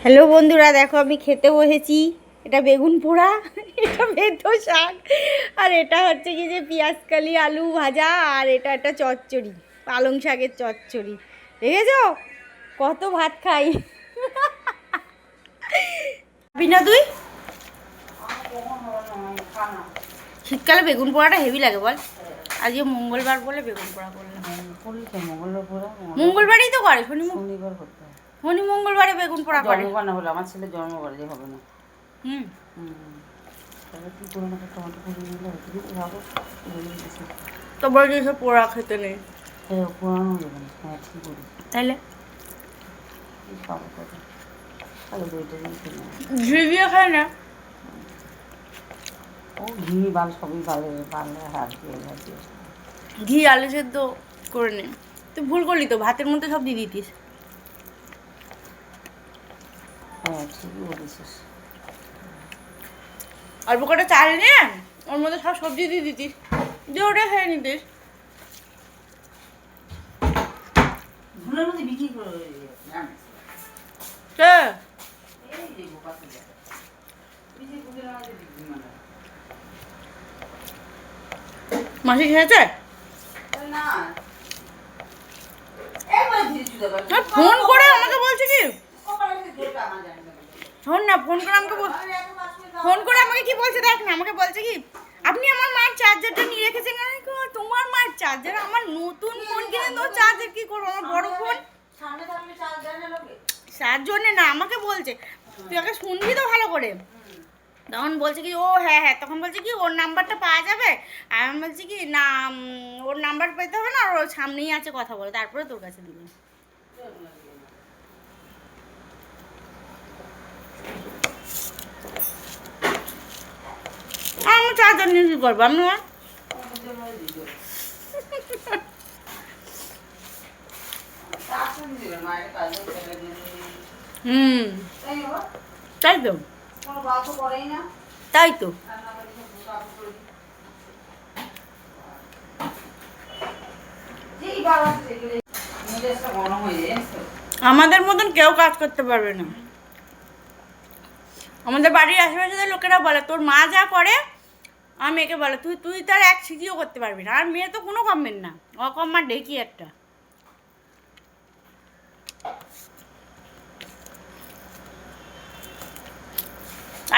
Hello বন্ধুরা, দেখো আমি খেতে বসেছি। এটা বেগুন পোড়া, এটা বেতো শাক, আর এটা হচ্ছে কি যে পেঁয়াজকালি আলু ভাজা, আর এটা একটা চচ্চড়ি, পালং শাকের চচ্চড়ি। দেখেছো কত ভাত খাই। বিনা তুই শীতকালে বেগুন পোড়াটা হেভি লাগে বল। আজকে মঙ্গলবার বলে বেগুন পোড়া করলাম। মঙ্গলবারই তো করে, শনিবার করতে হয়। শনি মঙ্গলবারে বেগুন পোড়া করে। জন্মবার না হলে আমার ছেলে জন্মবারে হবে না। হুম তাহলে কী করে না টমেটো পুড়ে নিলে ভাবো তোমার যেসব পোড়া খেতে নেই পুরানো দেবে না। হ্যাঁ ঠিক করি তাইলে খাবো কথা তাহলে দইটা দিয়ে খেলে ঘি দিয়ে খায় না। ও ঘি বাল সবই ভালো বাংলা হাত দিয়ে ভাজিয়ে ঘি আলু সেদ্ধ করে নে। তুই ভুল করলি তো, ভাতের মধ্যে সব দিয়ে দিতিস। হ্যাঁ ঠিকই বলেছিস। অল্প করে চাল নিয়ে ওর মধ্যে সব সবজি দিয়ে দিতিস, দিয়ে ওটা খেয়ে নিতিস। ধুলের মধ্যে বিক্রি করে কে মাসি খেয়েছে? ফোন করে আমাকে বলছে কি, শোন না, ফোন করে আমাকে ফোন করে আমাকে কি বলছে দেখ না, আমাকে বলছে কি আপনি আমার মার চার্জারটা নিয়ে রেখেছেন। আমি কই, তোমার মার চার্জার? আমার নতুন ফোন কিনে তো চার্জার কি করবো, আমার বড় ফোন। তার জন্যে না, আমাকে বলছে তুই আগে শুনবি তো ভালো করে। তখন বলছে কি ও হ্যাঁ হ্যাঁ, তখন বলছে কি ওর নাম্বারটা পাওয়া যাবে। আর আমি বলছি কি না, ওর নাম্বার পেতে হবে না, ওর সামনেই আছে, কথা বলে তারপরে তোর কাছে দিল। আমি চার্জার নিয়ে কি করবো আমি? হুম তাই তো, তাই তো। আমাদের মতন কেউ কাজ করতে পারবে না। আমাদের বাড়ির আশেপাশে লোকেরা বলে তোর মা যা করে আমার মেয়েকে বলে তুই তুই তার এক সিটিও করতে পারবি না। আর মেয়ে তো কোনো কমবেন না, অকম্মার ডেকি একটা।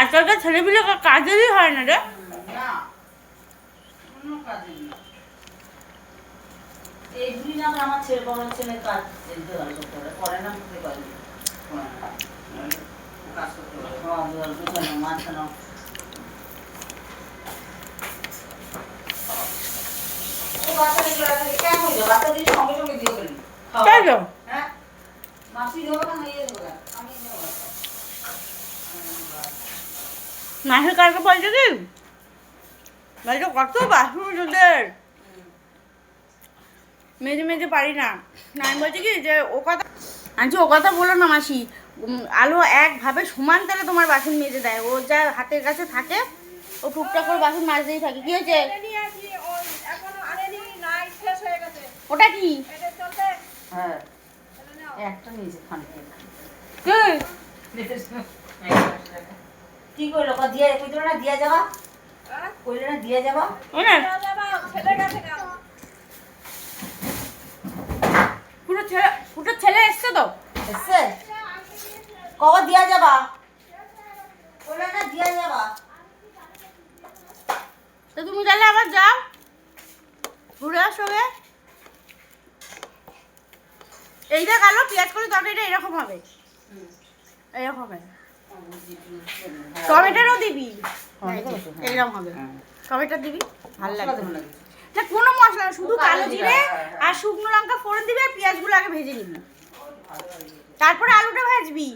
আজকালকার ছেলেপিলে কাজেরই হয় না রে। এইগুলি না আমার ছেলে বড় ছেলে কাজ করে না কাজ করতে পারে মাঝখানে তাই তো, মাসের কালকে বলছে কি বলছে কত বাথরুম ওদের মেজে মেজে পারি না। আমি বলছি কি যে ও কথা, আনছি ও কথা বলো না মাসি। আলো একভাবে সমান তাহলে তোমার বাসন মেজে দেয়, ও যা হাতের কাছে থাকে ও টুকটাক করে বাসন মাজতেই থাকে। কি হয়েছে ওটা? কি হ্যাঁ একটা নিয়েছে কি করলো দিয়ে কইতো না দিয়া যাবা কইলে না দিয়া যাবা পুরো ছেলে এসছে তো, এসছে কবে দিয়া যাবা কইলে না দিয়া যাবা। তো তুমি তাহলে আবার যাও ঘুরে আসবে। এইটা কালো পেঁয়াজ করে তরকারিটা এরকম হবে, এরকম হবে। টমেটোও দিবি, এইরকম হবে। টমেটো দিবি, ভালো লাগবে না কোনো মশলা, শুধু কালো জিরে আর শুকনো লঙ্কা ফোড়ন দিবি, আর পেঁয়াজগুলো আগে ভেজে নিবি, তারপরে আলুটা ভাজবি,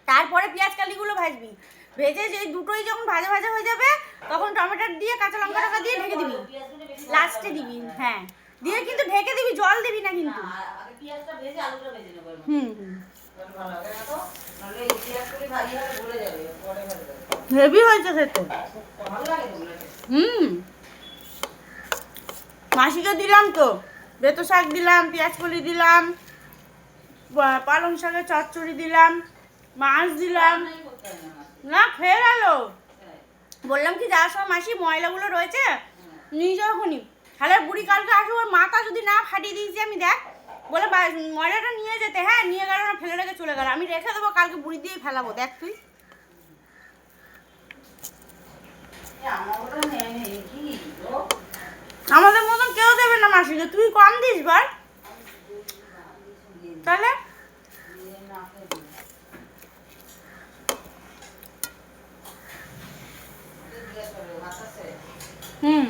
তারপরে পেঁয়াজ কালিগুলো ভাজবি। ভেজে যে দুটোই যখন ভাজা ভাজা হয়ে যাবে তখন টমেটো দিয়ে কাঁচা লঙ্কা টাকা দিয়ে ঢেকে দিবি, লাস্টে দিবি। হ্যাঁ দিয়ে কিন্তু ঢেকে দিবি, জল দিবি না কিন্তু। হুম হেভি হয়েছে খেতে। হুম মাসিকে দিলাম তো, বেতো শাক দিলাম, পেঁয়াজ কলি দিলাম, পালং শাকের চচ্চড়ি দিলাম, মাছ দিলাম না, খেয়ে গেল। বললাম কি যাওয়ার সময় মাসি ময়লাগুলো রয়েছে নিয়ে যাও এখনই, তাহলে বুড়ি কালকে আসবো, ওর মাথা যদি না ফাটিয়ে দিয়েছি আমি, দেখ বলে ময়লাটা নিয়ে যেতে। হ্যাঁ নিয়ে গেল না, ফেলে রেখে চলে গেল। আমি রেখে দেবো, কালকে বুড়ি দিয়েই ফেলাবো, দেখ তুই। আমাদের মতন কেউ দেবে না মাসিকে, তুই কম দিস বার তাহলে। হুম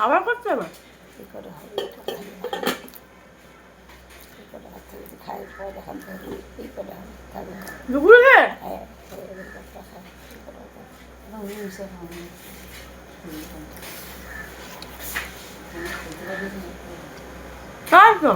আবার করতে হবে দুপুরে তাই তো।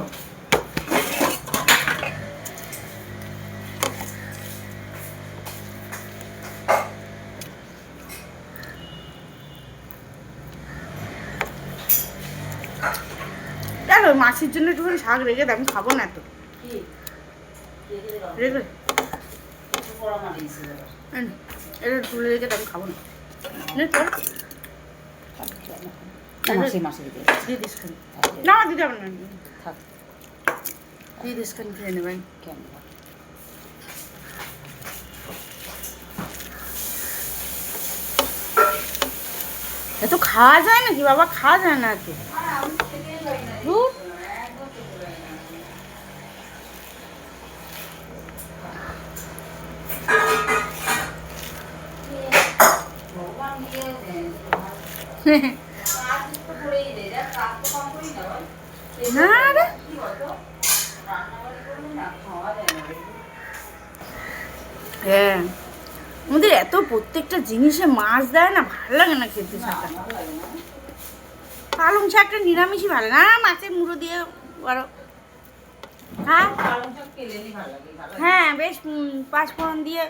দেখো মাছের জন্য একটুখানি শাক রেখে দে, আমি খাবো না তো। রেখে এটা তুলে রেখে আমি খাবো না। দিয়ে দিস খানি না, দিতে হবে না, দিয়ে দিস খানি খেয়ে নেবেন। এত খাওয়া যায় নাকি বাবা? খাওয়া যায় না এত। না রে হ্যাঁ, আমাদের এত প্রত্যেকটা জিনিসে মাছ দেয় না, ভালো লাগে না খেতে। শাকটা পালং শাকটা নিরামিষই ভালো না, মাছের মুড়ো দিয়ে বড়। হ্যাঁ হ্যাঁ বেশ, 5 ফোড়ন দিয়ে।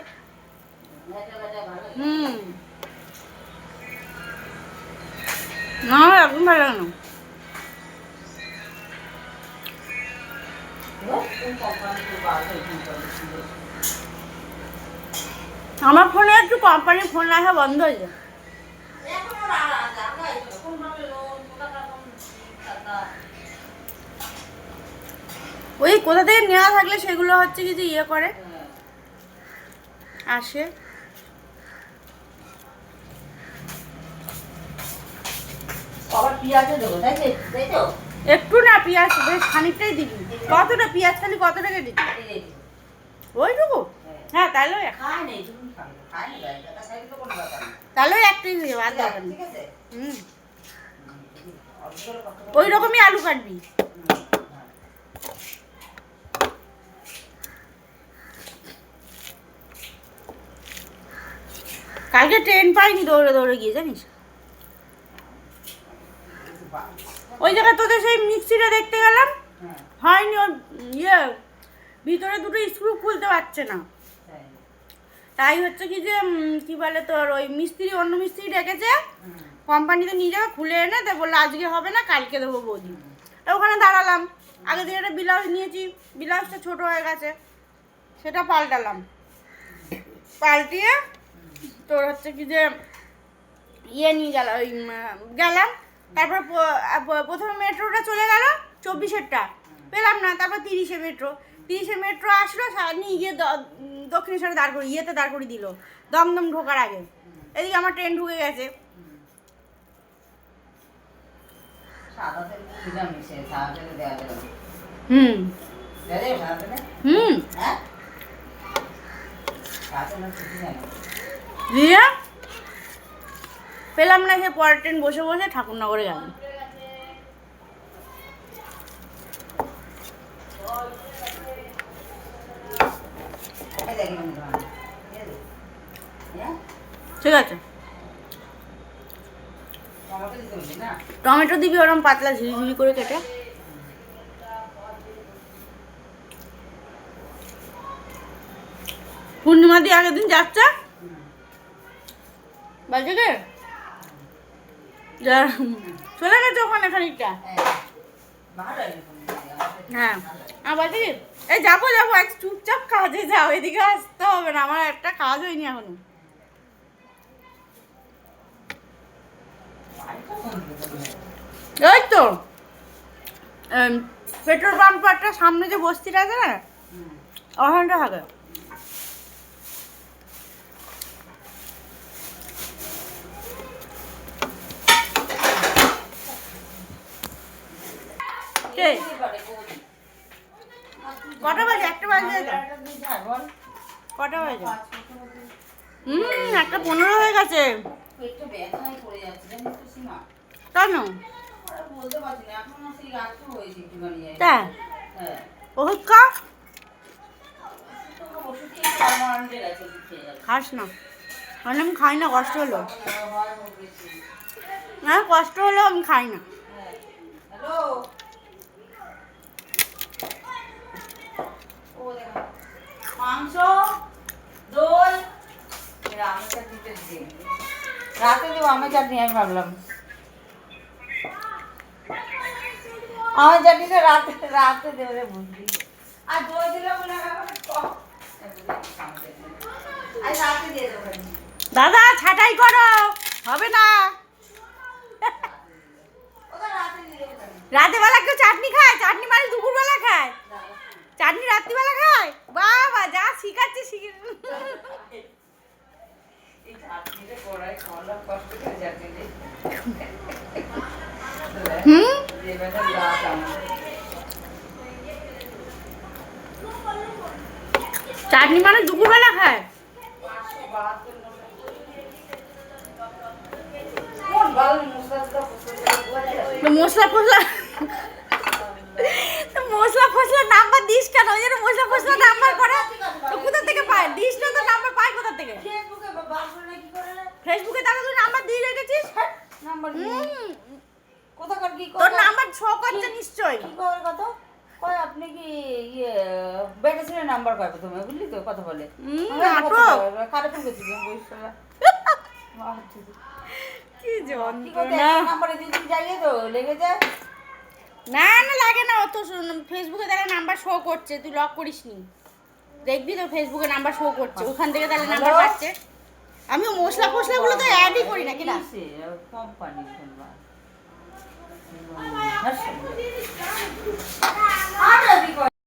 না একদম ভালো লাগে না। আমার ফোনে একটু কোম্পানির ফোন রাখা বন্ধ হয়ে যায়। ওই কোথা থেকে নেওয়া থাকলে সেগুলো হচ্ছে কি যে ইয়ে করে আসে। একটু না পেঁয়াজ, বেশ খানিকটাই দিবি। কতটা পেঁয়াজ খালি কত টাকা দিবি? ওইটুকু? হ্যাঁ তাহলে তাহলে একটাই হয়ে যাবে, আর দরকার নেই। ওই রকমই আলু কাটবি। কালকে ট্রেন পাইনি, দৌড়ে দৌড়ে গিয়ে জানিস। ওই জায়গায় তোদের সেই মিক্সিটা দেখতে গেলাম, হয়নি। ওর ইয়ে ভিতরে দুটো স্ক্রু খুলতে পারছে না, তাই হচ্ছে কি যে কি বলে তোর ওই মিস্ত্রি, অন্য মিস্ত্রি ডেকেছে, কোম্পানিতে নিয়ে যাবে, খুলে এনে তো বললো আজকে হবে না, কালকে দেবো বৌদি। ওখানে দাঁড়ালাম, আগে দিন একটা ব্লাউজ নিয়েছি, ব্লাউজটা ছোট হয়ে গেছে, সেটা পাল্টালাম। পাল্টিয়ে তোর হচ্ছে কি যে ইয়ে নিয়ে গেল, ওই গেলাম। তারপর প্রথমে মেট্রোটা চলে গেল 24-এরটা, পেলাম না। তারপর 30-এ মেট্রো, 30-এ মেট্রো আসলো, নিয়ে গিয়ে দক্ষিণেশ্বরে ইয়েতে দাঁড় করে দিল, দমদম ঢোকার আগে। এদিকে আমার ট্রেন ঢুকে গেছে। হুম হুম দিয়ে পেলাম না, সে পরের ট্রেন বসে বসে ঠাকুরনগরে গেলাম। ঠিক আছে। টমেটো দিবি ওরম পাতলা ঝিরিঝিরি করে কেটে। পূর্ণিমা দিয়ে আগের দিন যাচ্ছে বাজে গে চলে গেছে ওখানে খানিকটা। হ্যাঁ আর বাজে এই যাবো যাবো এক চুপচাপ কাজে যাও, এদিকে আসতে হবে না, আমার একটা কাজ হয়নি এখনো। ওই তো পেট্রোল পাম্পটা সামনে যে বস্তিটা আছে না ওখানটা থাকে। কটা বাজে? একটা বাজে, কটা বাজে? 1:15 হয়ে গেছে। কেন? তাই ওষুধ খা, খাস না মানে আমি খাই না, কষ্ট হলো না, কষ্ট হলো আমি খাই না। মাংস দই আমের চাটনিতে দিই, রাতে দেবো আমের চাটনি। আমি ভাবলাম আমের চাটনিটা রাতে রাতে দেবে বুঝলি, আর দই দিলে মনে হয় রাতে দিয়ে দেবো। দাদা ছাটাই করো, হবে না। রাতে বেলা কেউ চাটনি খায়? চাটনি মানে দুপুরবেলা খায়, চাটনি রাত্রিবেলা খায়। বাবা যা শিখাচ্ছে শিখে। চাটনি মানে দুপুরবেলা খায়। মশলা ফসলা মশলা ফসলা নাম্বার দিস কেন? ওই জন্য মশলা ফসলা নাম্বার করে তো কোথা থেকে পায়? দিস না তো নাম্বার পায় কোথা থেকে? ফেসবুকে তাহলে তুই নাম্বার দিয়ে রেখেছিস? নাম্বার কোথাকার কি তোর নাম্বার শো করছে নিশ্চয়ই। কি করে কত কয় আপনি কি ইয়ে বেডেসের নাম্বার কয় তুমি বুঝলি তো কথা বলে খারাপ হয়ে গেছি বইসলা কি যন্ত্রণা। নাম্বারে দিদি যাইয়ে তো লেগে যায়। না না লাগে না, ও তো ফেসবুকে তাহলে নাম্বার শো করছে, তুই লক করিসনি, দেখবি তো ফেসবুকে নাম্বার শো করছে, ওখান থেকে তাহলে নাম্বার পাচ্ছে। আমিও মশলা ফসলাগুলো তো অ্যাডই করি না কিনা কোম্পানি